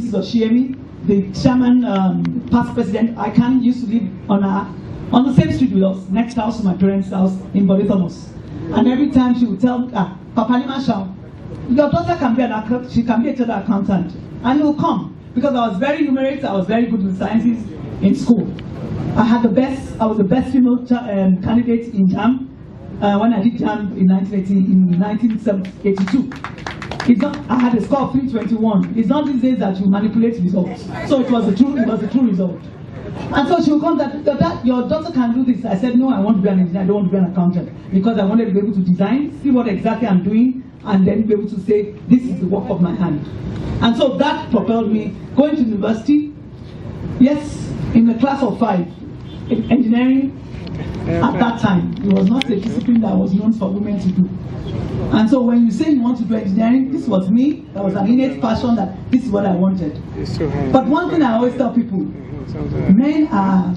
Mrs. Oshiemi, the chairman, past president, ICANN, used to live on the same street with us, next house to my parents' house in Bode Thomas. And every time she would tell Papa Limashaw, your daughter can be she can be a chartered accountant, and he will come, because I was very numerate, I was very good with sciences in school. I was the best female candidate in JAM when I did JAM in 1982. I had a score of 321. It's not these days that you manipulate results. So it was a true result. And so she will come that your daughter can do this. I said, no, I want to be an engineer, I don't want to be an accountant, because I wanted to be able to design, see what exactly I'm doing, and then be able to say, this is the work of my hand. And so that propelled me going to university. Yes, in the class of 5, in engineering, at that time, it was not a discipline that was known for women to do. And so when you say you want to do engineering, this was me, there was an innate passion that this is what I wanted. But one thing I always tell people, men are,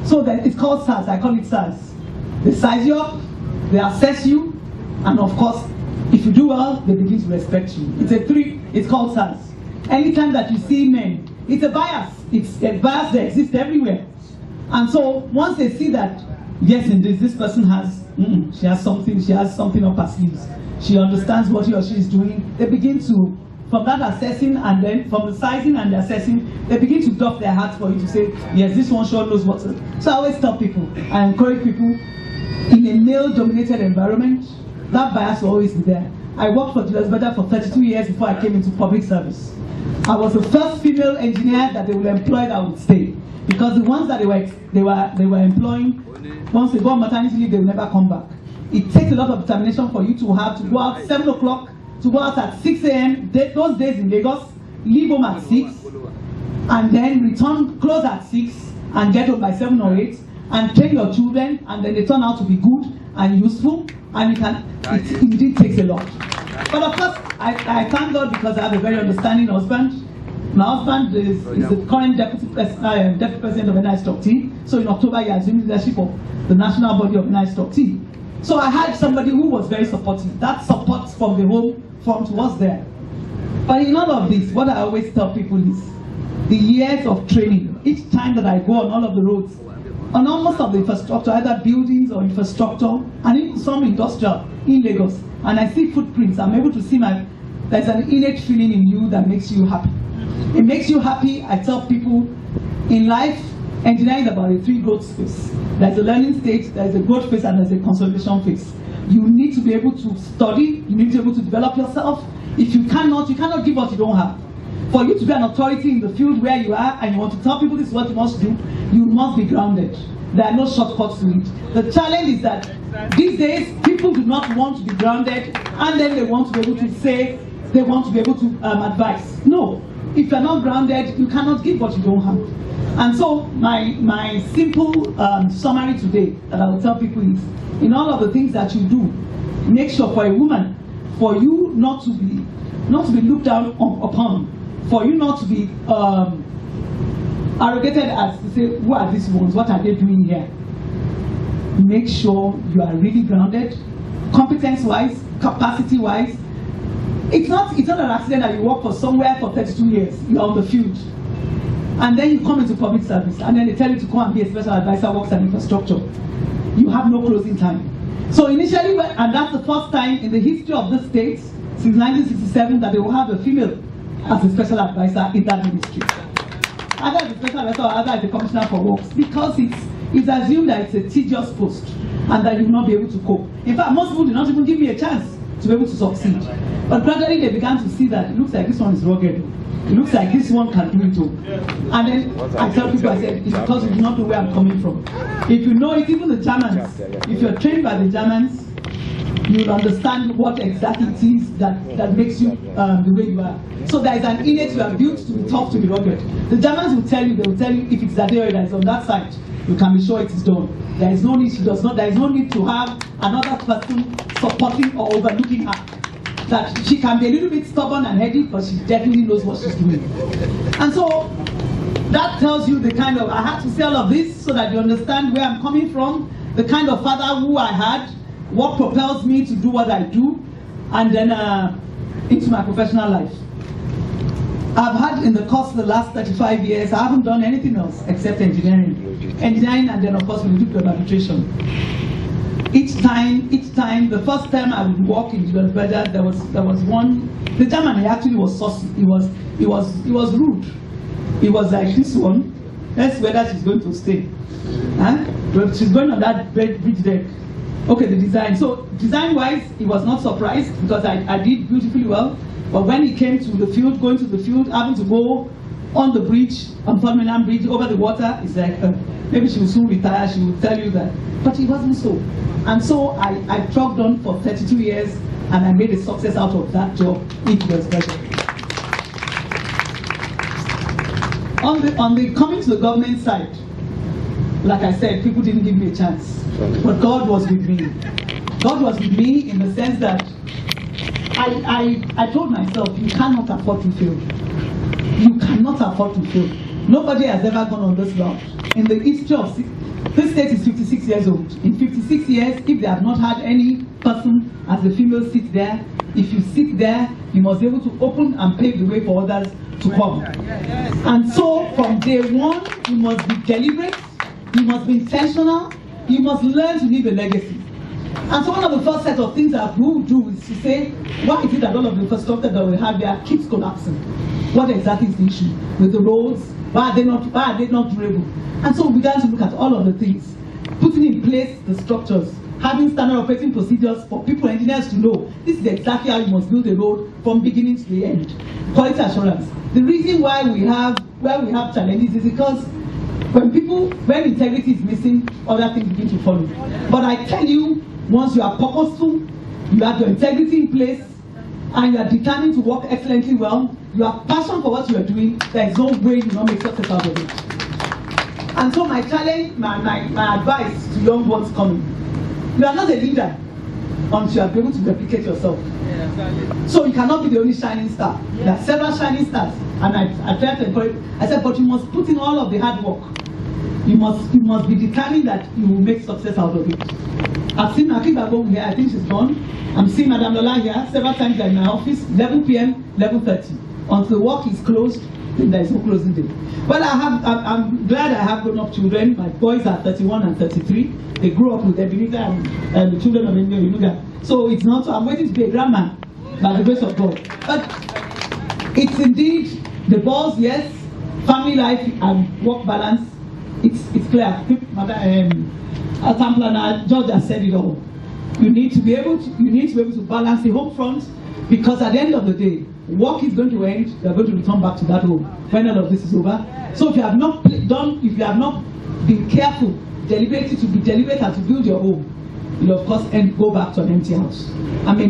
so that it's called SARS, I call it SARS. They size you up, they assess you, and of course, if you do well, they begin to respect you. It's called SARS. Anytime that you see men, it's a bias. It's a bias that exists everywhere. And so once they see that, yes, indeed, this person has, she has something up her sleeves. She understands what he or she is doing. They begin to, from that assessing, and then from the sizing and the assessing, they begin to doff their hearts for you to say, yes, this one sure knows what to do. So I always tell people, I encourage people, in a male-dominated environment, that bias will always be there. I worked for Julius Berger for 32 years before I came into public service. I was the first female engineer that they will employ that would stay, because the ones that they were employing, once they go on maternity leave, they will never come back. It takes a lot of determination for you to have to go out 7 o'clock, to go out at 6 a.m. Those days in Lagos, leave home at 6, and then return, close at 6, and get home by 7 or 8, and train your children, and then they turn out to be good and useful, and it indeed takes a lot. But of course, I thank God, because I have a very understanding husband. My husband is the current deputy president of NI Stock T. So in October, he assumed leadership of the national body of NI Stock T. So I had somebody who was very supportive. That support from the home front was there. But in all of this, what I always tell people is the years of training. Each time that I go on all of the roads, on almost of the infrastructure, either buildings or infrastructure, and even some industrial in Lagos, and I see footprints, I'm able to see there's an innate feeling in you that makes you happy. It makes you happy. I tell people, in life, engineering is about a 3 growth phase. There's a learning stage, there's a growth phase, and there's a consolidation phase. You need to be able to study, you need to be able to develop yourself. If you cannot give what you don't have. For you to be an authority in the field where you are, and you want to tell people this is what you must do, you must be grounded. There are no shortcuts to it. The challenge is that these days, people do not want to be grounded, and then they want to be able to say, they want to be able to advise. No. If you're not grounded, you cannot give what you don't have. And so my simple summary today that I will tell people is, in all of the things that you do, make sure for a woman, for you not to be looked down upon, for you not to be arrogated as to say, who are these ones, what are they doing here? Make sure you are really grounded, competence-wise, capacity-wise. It's not an accident that you work for somewhere for 32 years, you're on the field. And then you come into public service, and then they tell you to come and be a special advisor, works and infrastructure. You have no closing time. So initially, and that's the first time in the history of the state, since 1967, that they will have a female as a special advisor in that ministry. Either as a special advisor or either as a commissioner for works, because it's assumed that it's a tedious post, and that you will not be able to cope. In fact, most people do not even give me a chance to be able to succeed. But gradually they began to see that it looks like this one is rugged. It looks like this one can do it too. And then I tell people, I said, it's because you do not know where I'm coming from. If you know it, even the Germans, if you're trained by the Germans, you'll understand what exactly it is that makes you the way you are. So there is an innate, you are built to be tough, to be rugged. The Germans will tell you, if it's that area that is on that side, you can be sure it is done. There is no need, there is no need to have another person supporting or overlooking her. That she can be a little bit stubborn and heady, but she definitely knows what she's doing. And so that tells you the kind of, I had to say all of this so that you understand where I'm coming from, the kind of father who I had, what propels me to do what I do, and then into my professional life. I've had in the course of the last 35 years, I haven't done anything else except engineering. Engineering, and then of course we do club arbitration. Each time, the first time I would walk in Julius Berger, there was one, the German, he actually was saucy. He was rude. He was like, this one, that's whether she's going to stay. Huh? Well, she's going on that bridge deck. Okay, the design. So design-wise, he was not surprised because I did beautifully well. But when he came to the field, going to the field, having to go on the bridge, on Fulminam Bridge, over the water, it's like, maybe she will soon retire, she will tell you that. But it wasn't so. And so I trucked on for 32 years, and I made a success out of that job in Julius Berger. On the coming to the government side, like I said, people didn't give me a chance. But God was with me. God was with me in the sense that I told myself, you cannot afford to fail. You cannot afford to fail. Nobody has ever gone on this route. In the history of this state is 56 years old. In 56 years, if they have not had any person as a female sit there, if you sit there, you must be able to open and pave the way for others to come. And so from day one, you must be deliberate, you must be intentional, you must learn to leave a legacy. And so one of the first set of things that we will do is to say, why is it that all of the infrastructure that we have there keeps collapsing? What exactly is the issue with the roads? Why are they not durable? And so we began to look at all of the things, putting in place the structures, having standard operating procedures for people, engineers to know this is exactly how you must build a road from beginning to the end. Quality assurance. The reason why we have challenges is because when integrity is missing, other things begin to follow. But I tell you, once you are purposeful, you have your integrity in place, and you are determined to work excellently well, you have passion for what you are doing, there is no way you will not make success out of it. And so my challenge, my advice to young ones coming, you are not a leader until you are able to replicate yourself. So you cannot be the only shining star. There are several shining stars, and I tried to encourage. I said, but you must put in all of the hard work. You must be determined that you will make success out of it. I've seen Akiba here, I think she's gone. I'm seeing Madame Lola here several times in my office, 11 p.m., 11:30. Until work is closed, then there is no closing day. Well, I'm glad I have grown up children. My boys are 31 and 33. They grew up with Ebenezer and the children of Ebenezer. So it's not, I'm waiting to be a grandma by the grace of God. But it's indeed the balls, yes, family life and work balance. It's clear. As town planner, George has said it all. You need to be able to balance the home front, because at the end of the day, work is going to end. You are going to return back to that home when all of this is over. So if you have not been careful, deliberate and to build your home, you'll of course go back to an empty house. And may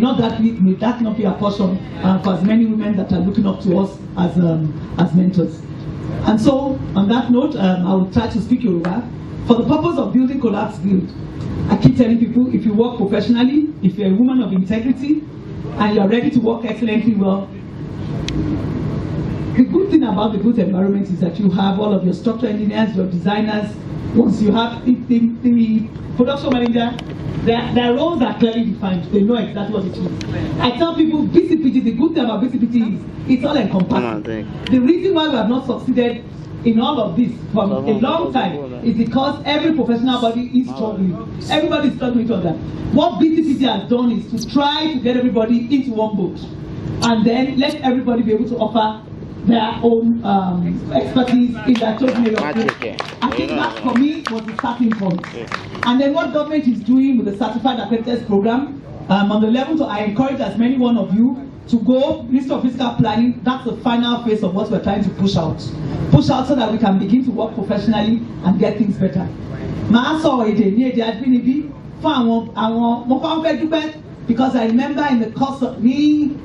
that not be a portion for as many women that are looking up to us as mentors. And so, on that note, I will try to speak Yoruba. For the purpose of building Collapse Build, I keep telling people, if you work professionally, if you're a woman of integrity, and you're ready to work excellently well, the good thing about the built environment is that you have all of your structural engineers, your designers. Once you have the production manager, their roles are clearly defined. They know exactly what it is. I tell people, BCPT, the good thing about BCPT is it's all encompassing. The reason why we have not succeeded in all of this for a long time is because every professional body is struggling. Everybody is struggling with each other. What BCPT has done is to try to get everybody into one boat, and then let everybody be able to offer their own expertise in their chosen area. I think that for me was the starting point. And then what government is doing with the Certified Accredited Program, on the level, I encourage as many one of you to go, Ministry of Physical Planning. That's the final phase of what we're trying to push out. Push out so that we can begin to work professionally and get things better. Because I remember in the course of me,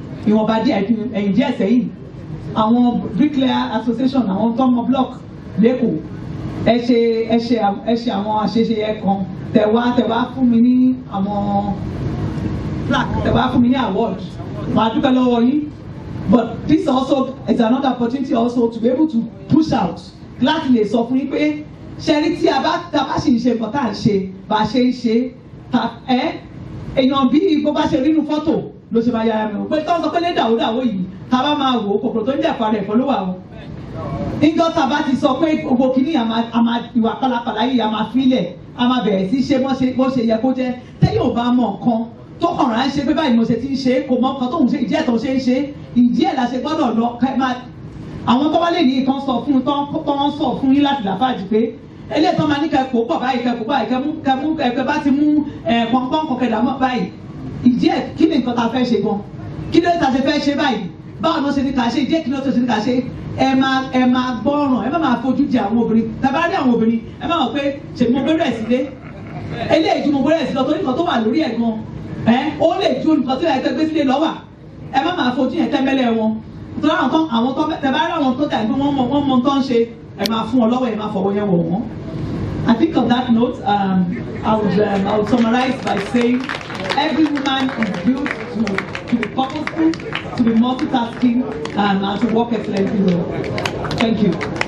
àwọn bricklayer association, àwọn tọmọ block lẹ́kọ̀ọ́ ẹ ṣe àwọn àṣeṣe ẹ̀kan tẹ̀wá fún mi ní àwọn plaque, tẹ̀wá fún mi ní award, màá dúpẹ́ lọ́wọ́ yín. But this also is another opportunity also to be able to push out láti lè sọ fún yín pé ṣẹ́rí tí a bá ṣì ń ṣe nǹkan tá à ń ṣe bá a ṣe ń ṣe èèyàn bí bó bá ṣe rí inú fọ́tò ló ṣe máa yára mi o pé tó ń sọ pé lé dàwódàwó yìí ká bá máa wò ó kòkòrò tó ń jẹ́ àfàrà ẹ̀fọ́ ló wà o. níjọ́ tá a bá ti sọ pé gbogbo kìíní ìwà pálapàla yìí a máa filẹ̀ a máa bẹ̀rẹ̀ sí ṣe bó ṣe yẹ kó jẹ́ tẹ́yìn ò bá mọ nǹkan tó kàn rán ṣe pé báyìí mo ṣe ti ń ṣe kò mọ nǹkan tóun ṣe ìdí ẹ̀ tó ṣe ń ṣe ìdí ẹ̀ la ṣe gbọ́dọ̀ lọ àwọn tó wá lè ní nǹkan sọ fún tán sọ fún yín láti làfáàjì pé eléyìí tó máa ní kẹ́kọ̀ọ́ pọ̀ báyìí kẹ́kọ̀ọ́ bá ti mú pọ́npọ́n kọ̀kẹ́dà mọ́ báyìí ìdí ẹ̀ kí ni nǹkan ta fẹ́ ṣe gan kí ló ta ṣe fẹ́ ṣe báyìí báwo ni wọ́n ṣe ní ká ṣe ìdí ẹ̀ kí ló ṣe ní ká ṣe ẹ máa gbọ́ràn ẹ má máa fojú jẹ àwọn obìnrin tàbá rí àwọn obìnrin ẹ má mọ̀ pé ṣèlú mo gbẹ́rẹ́ sílé eléyìí ju mo gbẹ́rẹ́ sí lọ torí nǹkan tó wà lórí ẹ̀ gan ó lè ju nǹkan tó yẹ kẹ́ gbé sílé lọ́wà ẹ má máa fojú yẹn tẹ́mẹ́lẹ́ wọn torí àwọn tó tàbá rí àwọn tó tàbí wọ́n mọ tó ń ṣe ẹ máa fún wọn lọ́wọ́ ẹ máa fọwọ́ yẹn wọ̀ wọ́n. I think on that note, I would summarize by saying every woman is built to be purposeful, to be multitasking, and to work excellently well. Thank you.